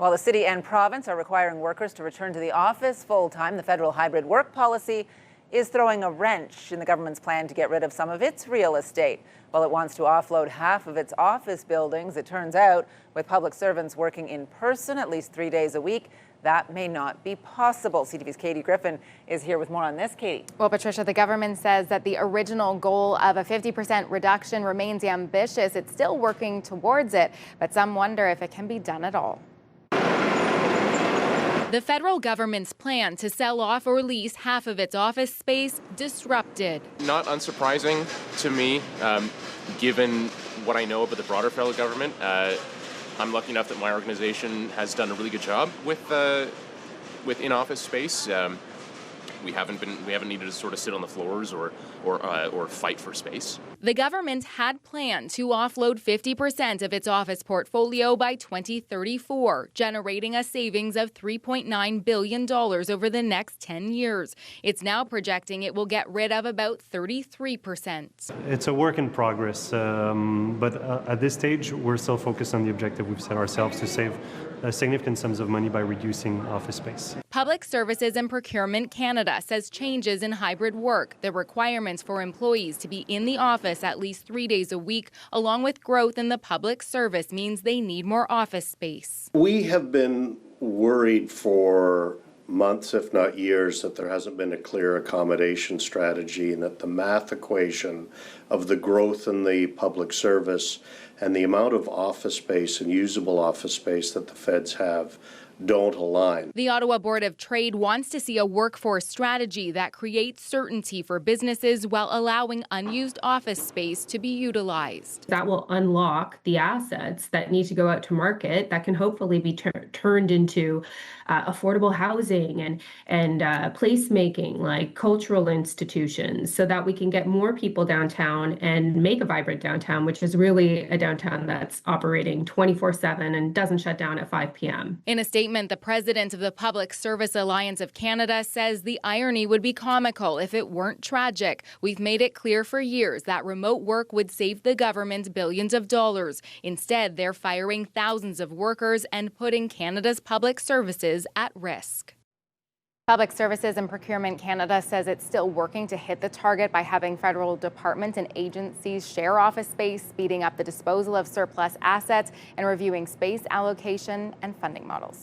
While the city and province are requiring workers to return to the office full-time, the federal hybrid work policy is throwing a wrench in the government's plan to get rid of some of its real estate. While it wants to offload half of its office buildings, it turns out with public servants working in person at least 3 days a week, that may not be possible. CTV's Griffin is here with more on this. Katie. Well, Patricia, the government says that the original goal of a 50% reduction remains ambitious. It's still working towards it, but some wonder if it can be done at all. The federal government's plan to sell off or lease half of its office space disrupted. Not unsurprising to me, given what I know about the broader federal government. I'm lucky enough that my organization has done a really good job with in-office space. We haven't needed to sort of sit on the floors or fight for space. The government had planned to offload 50% of its office portfolio by 2034, generating a savings of $3.9 billion over the next 10 years. It's now projecting it will get rid of about 33%. It's a work in progress, but at this stage, we're still focused on the objective we've set ourselves to save significant sums of money by reducing office space. Public Services and Procurement Canada says changes in hybrid work, the requirements for employees to be in the office at least 3 days a week, along with growth in the public service, means they need more office space. We have been worried for months, if not years, that there hasn't been a clear accommodation strategy and that the math equation of the growth in the public service and the amount of office space and usable office space that the feds have don't align. The Ottawa Board of Trade wants to see a workforce strategy that creates certainty for businesses while allowing unused office space to be utilized. That will unlock the assets that need to go out to market that can hopefully be turned into affordable housing and placemaking, like cultural institutions, so that we can get more people downtown and make a vibrant downtown, which is really a downtown that's operating 24/7 and doesn't shut down at 5 p.m. In a statement, the president of the Public Service Alliance of Canada says the irony would be comical if it weren't tragic. We've made it clear for years that remote work would save the government billions of dollars. Instead, they're firing thousands of workers and putting Canada's public services at risk. Public Services and Procurement Canada says it's still working to hit the target by having federal departments and agencies share office space, speeding up the disposal of surplus assets, and reviewing space allocation and funding models.